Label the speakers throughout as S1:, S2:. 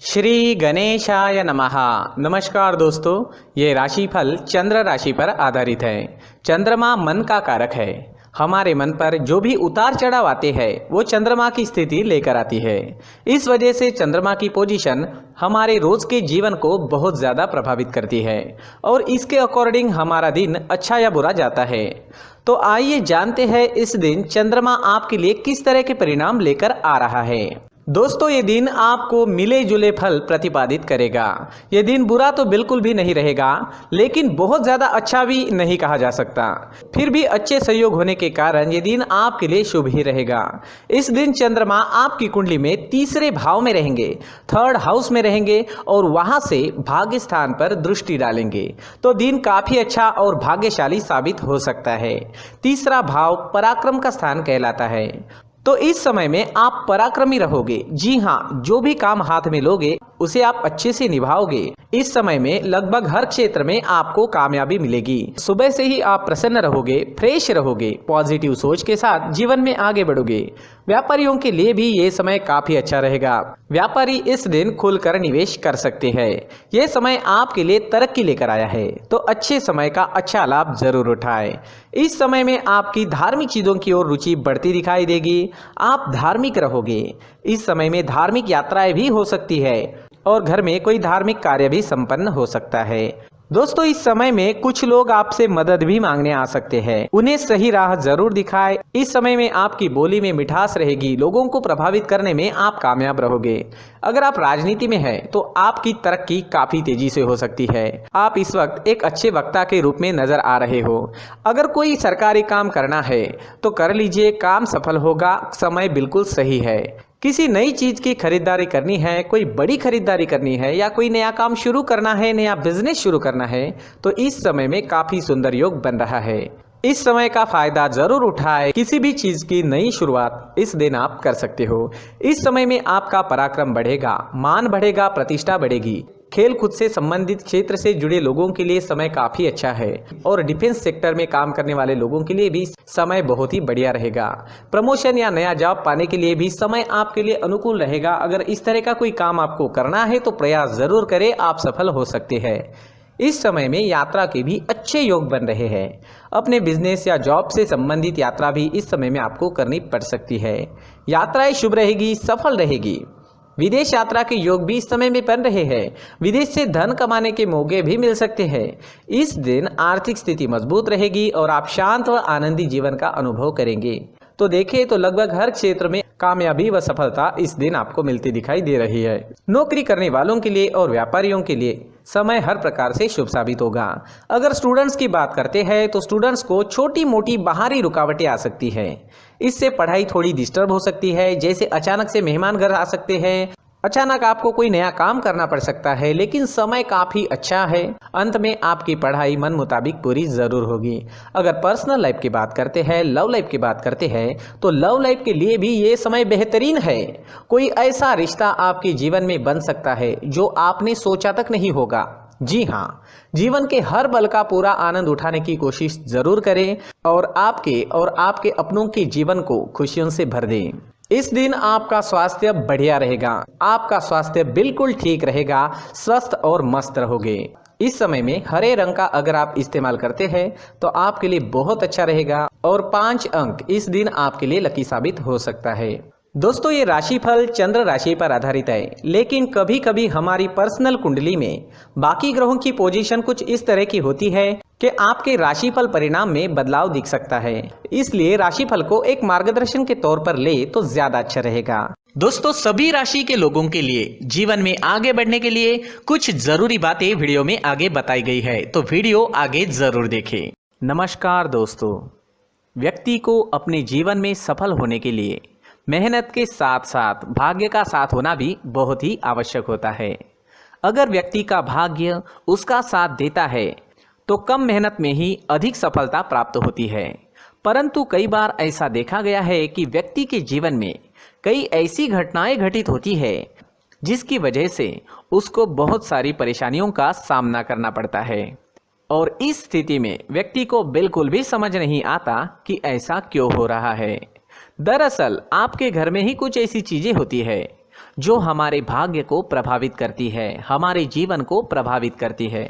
S1: श्री गणेशाय नमः। नमस्कार दोस्तों, ये राशिफल चंद्र राशि पर आधारित है। चंद्रमा मन का कारक है। हमारे मन पर जो भी उतार चढ़ाव आते हैं वो चंद्रमा की स्थिति लेकर आती है। इस वजह से चंद्रमा की पोजीशन हमारे रोज के जीवन को बहुत ज़्यादा प्रभावित करती है और इसके अकॉर्डिंग हमारा दिन अच्छा या बुरा जाता है। तो आइए जानते हैं इस दिन चंद्रमा आपके लिए किस तरह के परिणाम लेकर आ रहा है। दोस्तों, ये दिन आपको मिले जुले फल प्रतिपादित करेगा। ये दिन बुरा तो बिल्कुल भी नहीं रहेगा, लेकिन बहुत ज़्यादा अच्छा भी नहीं कहा जा सकता। फिर भी अच्छे संयोग होने के कारण ये दिन आपके लिए शुभ ही रहेगा। इस दिन चंद्रमा आपकी कुंडली में तीसरे भाव में रहेंगे, थर्ड हाउस में रहेंगे और वहां से भाग्य स्थान पर दृष्टि डालेंगे। तो दिन काफ़ी अच्छा और भाग्यशाली साबित हो सकता है। तीसरा भाव पराक्रम का स्थान कहलाता है। तो इस समय में आप पराक्रमी रहोगे। जी हाँ, जो भी काम हाथ में लोगे उसे आप अच्छे से निभाओगे। इस समय में लगभग हर क्षेत्र में आपको कामयाबी मिलेगी। सुबह से ही आप प्रसन्न रहोगे, फ्रेश रहोगे, पॉजिटिव सोच के साथ जीवन में आगे बढ़ोगे। व्यापारियों के लिए भी ये समय काफी अच्छा रहेगा। व्यापारी इस दिन खुलकर निवेश कर सकते हैं। ये समय आपके लिए तरक्की लेकर आया है, तो अच्छे समय का अच्छा लाभ जरूर उठाएं। इस समय में आपकी धार्मिक चीजों की ओर रुचि बढ़ती दिखाई देगी। आप धार्मिक रहोगे। इस समय में धार्मिक यात्राएं भी हो सकती है और घर में कोई धार्मिक कार्य भी संपन्न हो सकता है। दोस्तों, इस समय में कुछ लोग आपसे मदद भी मांगने आ सकते हैं। उन्हें सही राह जरूर दिखाएं। इस समय में आपकी बोली में मिठास रहेगी। लोगों को प्रभावित करने में आप कामयाब रहोगे। अगर आप राजनीति में हैं तो आपकी तरक्की काफी तेजी से हो सकती है। आप इस वक्त एक अच्छे वक्ता के रूप में नजर आ रहे हो। अगर कोई सरकारी काम करना है तो कर लीजिए, काम सफल होगा। समय बिल्कुल सही है। किसी नई चीज की खरीदारी करनी है, कोई बड़ी खरीदारी करनी है या कोई नया काम शुरू करना है, नया बिजनेस शुरू करना है, तो इस समय में काफी सुंदर योग बन रहा है। इस समय का फायदा जरूर उठाएं। किसी भी चीज की नई शुरुआत इस दिन आप कर सकते हो। इस समय में आपका पराक्रम बढ़ेगा, मान बढ़ेगा, प्रतिष्ठा बढ़ेगी। खेल कूद से संबंधित क्षेत्र से जुड़े लोगों के लिए समय काफी अच्छा है और डिफेंस सेक्टर में काम करने वाले लोगों के लिए भी समय बहुत ही बढ़िया रहेगा। प्रमोशन या नया जॉब पाने के लिए भी समय आपके लिए अनुकूल रहेगा। अगर इस तरह का कोई काम आपको करना है तो प्रयास जरूर करें, आप सफल हो सकते हैं। इस समय में यात्रा के भी अच्छे योग बन रहे हैं। अपने बिजनेस या जॉब से संबंधित यात्रा भी इस समय में आपको करनी पड़ सकती है। यात्राएं शुभ रहेगी, सफल रहेगी। विदेश यात्रा के योग भी इस समय में बन रहे हैं। विदेश से धन कमाने के मौके भी मिल सकते हैं। इस दिन आर्थिक स्थिति मजबूत रहेगी और आप शांत व आनंदी जीवन का अनुभव करेंगे। तो देखें तो लगभग हर क्षेत्र में कामयाबी व सफलता इस दिन आपको मिलती दिखाई दे रही है। नौकरी करने वालों के लिए और व्यापारियों के लिए समय हर प्रकार से शुभ साबित होगा। अगर स्टूडेंट्स की बात करते हैं तो स्टूडेंट्स को छोटी मोटी बाहरी रुकावटें आ सकती है। इससे पढ़ाई थोड़ी डिस्टर्ब हो सकती है। जैसे अचानक से मेहमान घर आ सकते हैं, अचानक आपको कोई नया काम करना पड़ सकता है, लेकिन समय काफी अच्छा है। अंत में आपकी पढ़ाई मन मुताबिक पूरी जरूर होगी। अगर पर्सनल लाइफ की बात करते हैं, लव लाइफ की बात करते हैं, तो लव लाइफ के लिए भी ये समय बेहतरीन है। कोई ऐसा रिश्ता आपके जीवन में बन सकता है जो आपने सोचा तक नहीं होगा। जी हाँ, जीवन के हर पल का पूरा आनंद उठाने की कोशिश जरूर करें और आपके अपनों के जीवन को खुशियों से भर दें। इस दिन आपका स्वास्थ्य बढ़िया रहेगा। आपका स्वास्थ्य बिल्कुल ठीक रहेगा, स्वस्थ और मस्त रहोगे। इस समय में हरे रंग का अगर आप इस्तेमाल करते हैं तो आपके लिए बहुत अच्छा रहेगा और 5 अंक इस दिन आपके लिए लकी साबित हो सकता है। दोस्तों, ये राशिफल चंद्र राशि पर आधारित है, लेकिन कभी कभी हमारी पर्सनल कुंडली में बाकी ग्रहों की पोजीशन कुछ इस तरह की होती है कि आपके राशिफल परिणाम में बदलाव दिख सकता है। इसलिए राशिफल को एक मार्गदर्शन के तौर पर ले तो ज्यादा अच्छा रहेगा। दोस्तों, सभी राशि के लोगों के लिए जीवन में आगे बढ़ने के लिए कुछ जरूरी बातें वीडियो में आगे बताई गई है, तो वीडियो आगे जरूर देखें। नमस्कार दोस्तों, व्यक्ति को अपने जीवन में सफल होने के लिए मेहनत के साथ साथ भाग्य का साथ होना भी बहुत ही आवश्यक होता है। अगर व्यक्ति का भाग्य उसका साथ देता है तो कम मेहनत में ही अधिक सफलता प्राप्त होती है। परंतु कई बार ऐसा देखा गया है कि व्यक्ति के जीवन में कई ऐसी घटनाएं घटित होती है जिसकी वजह से उसको बहुत सारी परेशानियों का सामना करना पड़ता है और इस स्थिति में व्यक्ति को बिल्कुल भी समझ नहीं आता कि ऐसा क्यों हो रहा है। दरअसल आपके घर में ही कुछ ऐसी चीजें होती है जो हमारे भाग्य को प्रभावित करती है, हमारे जीवन को प्रभावित करती है।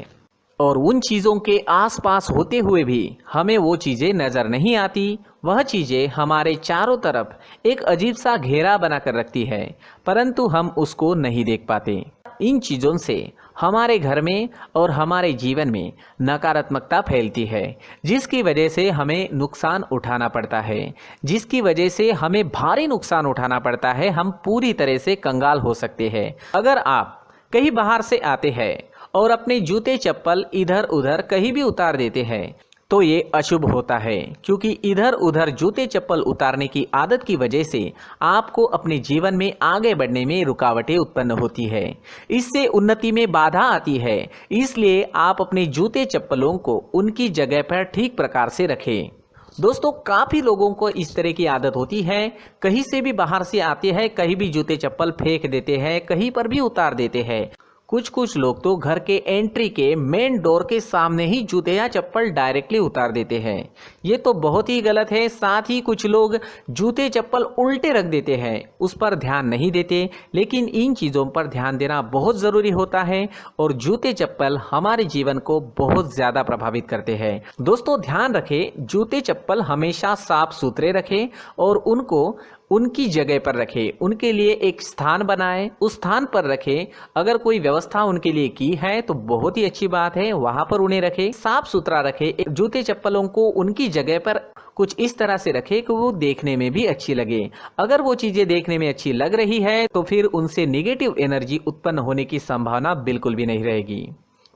S1: और उन चीज़ों के आसपास होते हुए भी हमें वो चीज़ें नज़र नहीं आती। वह चीज़ें हमारे चारों तरफ एक अजीब सा घेरा बनाकर रखती है, परंतु हम उसको नहीं देख पाते। इन चीज़ों से हमारे घर में और हमारे जीवन में नकारात्मकता फैलती है, जिसकी वजह से हमें नुकसान उठाना पड़ता है, जिसकी वजह से हमें भारी नुकसान उठाना पड़ता है। हम पूरी तरह से कंगाल हो सकते हैं। अगर आप कहीं बाहर से आते हैं और अपने जूते चप्पल इधर उधर कहीं भी उतार देते हैं तो ये अशुभ होता है, क्योंकि इधर उधर जूते चप्पल उतारने की आदत की वजह से आपको अपने जीवन में आगे बढ़ने में रुकावटें उत्पन्न होती है। इससे उन्नति में बाधा आती है। इसलिए आप अपने जूते चप्पलों को उनकी जगह पर ठीक प्रकार से रखें। दोस्तों, काफ़ी लोगों को इस तरह की आदत होती है, कहीं से भी बाहर से आते हैं, कहीं भी जूते चप्पल फेंक देते हैं, कहीं पर भी उतार देते हैं। कुछ लोग तो घर के एंट्री के मेन डोर के सामने ही जूते या चप्पल डायरेक्टली उतार देते हैं। ये तो बहुत ही गलत है। साथ ही कुछ लोग जूते चप्पल उल्टे रख देते हैं, उस पर ध्यान नहीं देते। लेकिन इन चीज़ों पर ध्यान देना बहुत ज़रूरी होता है और जूते चप्पल हमारे जीवन को बहुत ज़्यादा प्रभावित करते हैं। दोस्तों, ध्यान रखें, जूते चप्पल हमेशा साफ सुथरे रखें और उनको उनकी जगह पर रखें। उनके लिए एक स्थान बनाएं, उस स्थान पर रखें। अगर कोई व्यवस्था उनके लिए की है तो बहुत ही अच्छी बात है, वहां पर उन्हें रखें, साफ सुथरा रखें। जूते चप्पलों को उनकी जगह पर कुछ इस तरह से रखें कि वो देखने में भी अच्छी लगे। अगर वो चीज़ें देखने में अच्छी लग रही है तो फिर उनसे नेगेटिव एनर्जी उत्पन्न होने की संभावना बिल्कुल भी नहीं रहेगी।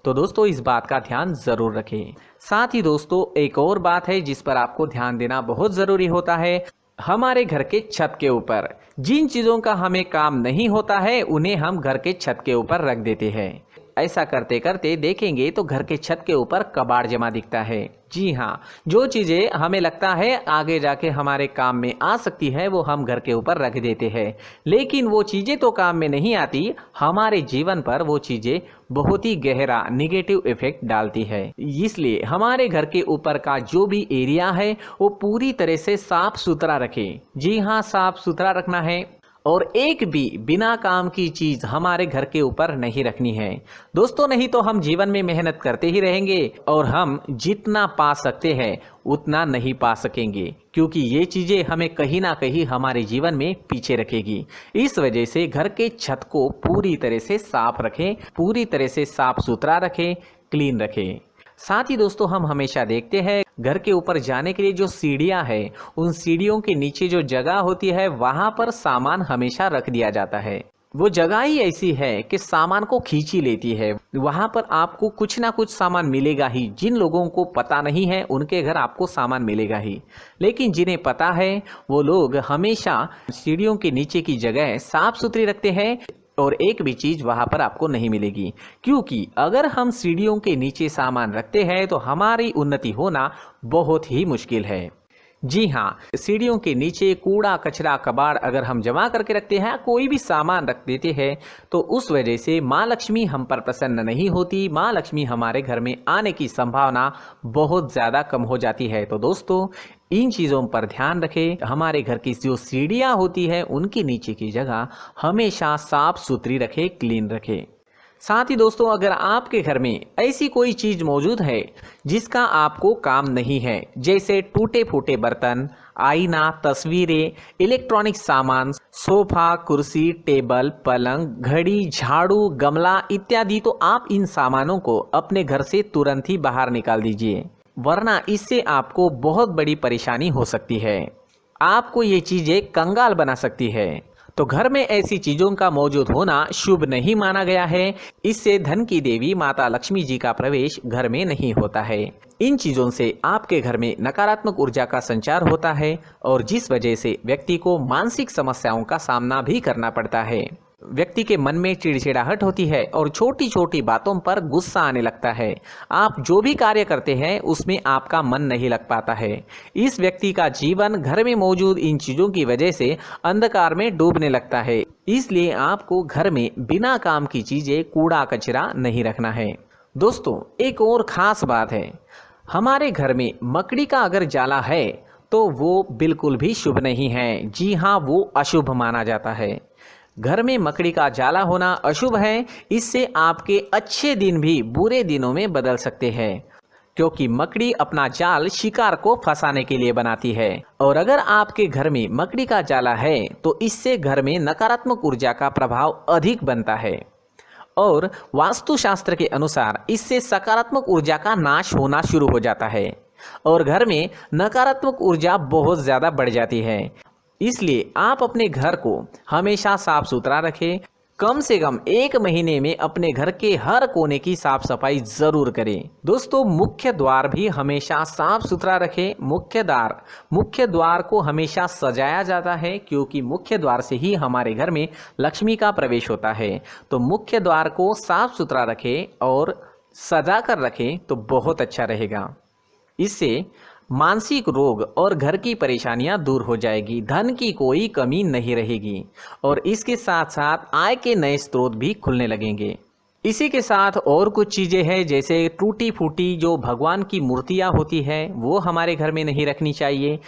S1: तो दोस्तों, इस बात का ध्यान ज़रूर रखें। साथ ही दोस्तों, एक और बात है जिस पर आपको ध्यान देना बहुत ज़रूरी होता है। हमारे घर के छत के ऊपर जिन चीज़ों का हमें काम नहीं होता है उन्हें हम घर के छत के ऊपर रख देते हैं। ऐसा करते करते देखेंगे तो घर के छत के ऊपर कबाड़ जमा दिखता है। जी हाँ, जो चीज़ें हमें लगता है आगे जाके हमारे काम में आ सकती है वो हम घर के ऊपर रख देते हैं, लेकिन वो चीज़ें तो काम में नहीं आती। हमारे जीवन पर वो चीज़ें बहुत ही गहरा निगेटिव इफेक्ट डालती है। इसलिए हमारे घर के ऊपर का जो भी एरिया है वो पूरी तरह से साफ सुथरा रखें। जी हाँ, साफ सुथरा रखना है और एक भी बिना काम की चीज़ हमारे घर के ऊपर नहीं रखनी है। दोस्तों, नहीं तो हम जीवन में मेहनत करते ही रहेंगे और हम जितना पा सकते हैं उतना नहीं पा सकेंगे, क्योंकि ये चीज़ें हमें कहीं ना कहीं हमारे जीवन में पीछे रखेगी। इस वजह से घर के छत को पूरी तरह से साफ रखें, पूरी तरह से साफ सुथरा रखें, क्लीन रखें। साथ ही दोस्तों, हम हमेशा देखते हैं घर के ऊपर जाने के लिए जो सीढ़ियां हैं, उन सीढ़ियों के नीचे जो जगह होती है वहां पर सामान हमेशा रख दिया जाता है। वो जगह ही ऐसी है कि सामान को खींच ही लेती है। वहां पर आपको कुछ ना कुछ सामान मिलेगा ही। जिन लोगों को पता नहीं है उनके घर आपको सामान मिलेगा ही, लेकिन जिन्हें पता है वो लोग हमेशा सीढ़ियों के नीचे की जगह साफ सुथरी रखते हैं और एक भी चीज़ वहाँ पर आपको नहीं मिलेगी। क्योंकि अगर हम सीढ़ियों के नीचे सामान रखते हैं तो हमारी उन्नति होना बहुत ही मुश्किल है। जी हाँ, सीढ़ियों के नीचे कूड़ा कचरा कबाड़ अगर हम जमा करके रखते हैं, कोई भी सामान रख देते हैं, तो उस वजह से माँ लक्ष्मी हम पर प्रसन्न नहीं होती। माँ लक्ष्मी हमारे घर में आने की संभावना बहुत ज़्यादा कम हो जाती है। तो दोस्तों, इन चीज़ों पर ध्यान रखें। हमारे घर की जो सीढ़ियाँ होती है उनके नीचे की जगह हमेशा साफ सुथरी रखें, क्लीन रखें। साथ ही दोस्तों, अगर आपके घर में ऐसी कोई चीज़ मौजूद है जिसका आपको काम नहीं है, जैसे टूटे फूटे बर्तन, आईना, तस्वीरें, इलेक्ट्रॉनिक सामान, सोफा, कुर्सी, टेबल, पलंग, घड़ी, झाड़ू, गमला इत्यादि, तो आप इन सामानों को अपने घर से तुरंत ही बाहर निकाल दीजिए, वरना इससे आपको बहुत बड़ी परेशानी हो सकती है। आपको ये चीज़ें कंगाल बना सकती है। तो घर में ऐसी चीज़ों का मौजूद होना शुभ नहीं माना गया है। इससे धन की देवी माता लक्ष्मी जी का प्रवेश घर में नहीं होता है। इन चीज़ों से आपके घर में नकारात्मक ऊर्जा का संचार होता है और जिस वजह से व्यक्ति को मानसिक समस्याओं का सामना भी करना पड़ता है। व्यक्ति के मन में चिड़चिड़ाहट होती है और छोटी छोटी बातों पर गुस्सा आने लगता है। आप जो भी कार्य करते हैं उसमें आपका मन नहीं लग पाता है। इस व्यक्ति का जीवन घर में मौजूद इन चीज़ों की वजह से अंधकार में डूबने लगता है। इसलिए आपको घर में बिना काम की चीज़ें, कूड़ा कचरा नहीं रखना है। दोस्तों, एक और ख़ास बात है, हमारे घर में मकड़ी का अगर जाला है तो वो बिल्कुल भी शुभ नहीं है। जी हाँ, वो अशुभ माना जाता है। घर में मकड़ी का जाला होना अशुभ है। इससे आपके अच्छे दिन भी बुरे दिनों में बदल सकते हैं, क्योंकि मकड़ी अपना जाल शिकार को फंसाने के लिए बनाती है। और अगर आपके घर में मकड़ी का जाला है तो इससे घर में नकारात्मक ऊर्जा का प्रभाव अधिक बनता है और वास्तुशास्त्र के अनुसार इससे सकारात्मक ऊर्जा का नाश होना शुरू हो जाता है और घर में नकारात्मक ऊर्जा बहुत ज़्यादा बढ़ जाती है। इसलिए आप अपने घर को हमेशा साफ सुथरा रखें। कम से कम 1 महीने में अपने घर के हर कोने की साफ सफाई जरूर करें। दोस्तों, मुख्य द्वार भी हमेशा साफ सुथरा रखें। मुख्य द्वार को हमेशा सजाया जाता है, क्योंकि मुख्य द्वार से ही हमारे घर में लक्ष्मी का प्रवेश होता है। तो मुख्य द्वार को साफ सुथरा रखें और सजा कर रखें तो बहुत अच्छा रहेगा। इससे मानसिक रोग और घर की परेशानियां दूर हो जाएगी, धन की कोई कमी नहीं रहेगी और इसके साथ साथ आय के नए स्रोत भी खुलने लगेंगे। इसी के साथ और कुछ चीज़ें हैं, जैसे टूटी फूटी जो भगवान की मूर्तियां होती है वो हमारे घर में नहीं रखनी चाहिए।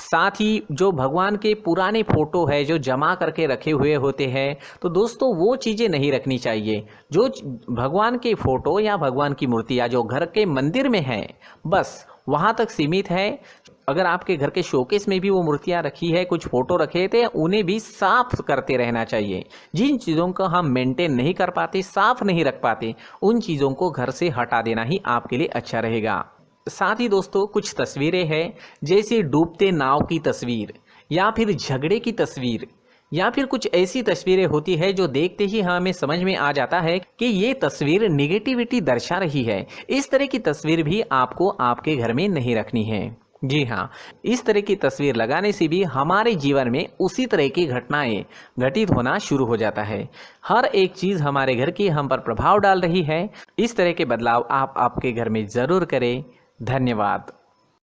S1: साथ ही जो भगवान के पुराने फोटो है जो जमा करके रखे हुए होते हैं, तो दोस्तों वो चीज़ें नहीं रखनी चाहिए। जो भगवान के फोटो या भगवान की मूर्तियाँ जो घर के मंदिर में हैं, बस वहाँ तक सीमित है। अगर आपके घर के शोकेस में भी वो मूर्तियाँ रखी है, कुछ फोटो रखे थे, उन्हें भी साफ करते रहना चाहिए। जिन चीज़ों को हम मेंटेन नहीं कर पाते, साफ नहीं रख पाते, उन चीज़ों को घर से हटा देना ही आपके लिए अच्छा रहेगा। साथ ही दोस्तों, कुछ तस्वीरें हैं, जैसे डूबते नाव की तस्वीर या फिर झगड़े की तस्वीर या फिर कुछ ऐसी तस्वीरें होती है जो देखते ही हमें समझ में आ जाता है कि ये तस्वीर निगेटिविटी दर्शा रही है। इस तरह की तस्वीर भी आपको आपके घर में नहीं रखनी है। जी हाँ, इस तरह की तस्वीर लगाने से भी हमारे जीवन में उसी तरह की घटनाएं घटित होना शुरू हो जाता है। हर एक चीज़ हमारे घर की हम पर प्रभाव डाल रही है। इस तरह के बदलाव आप आपके घर में ज़रूर करें। धन्यवाद।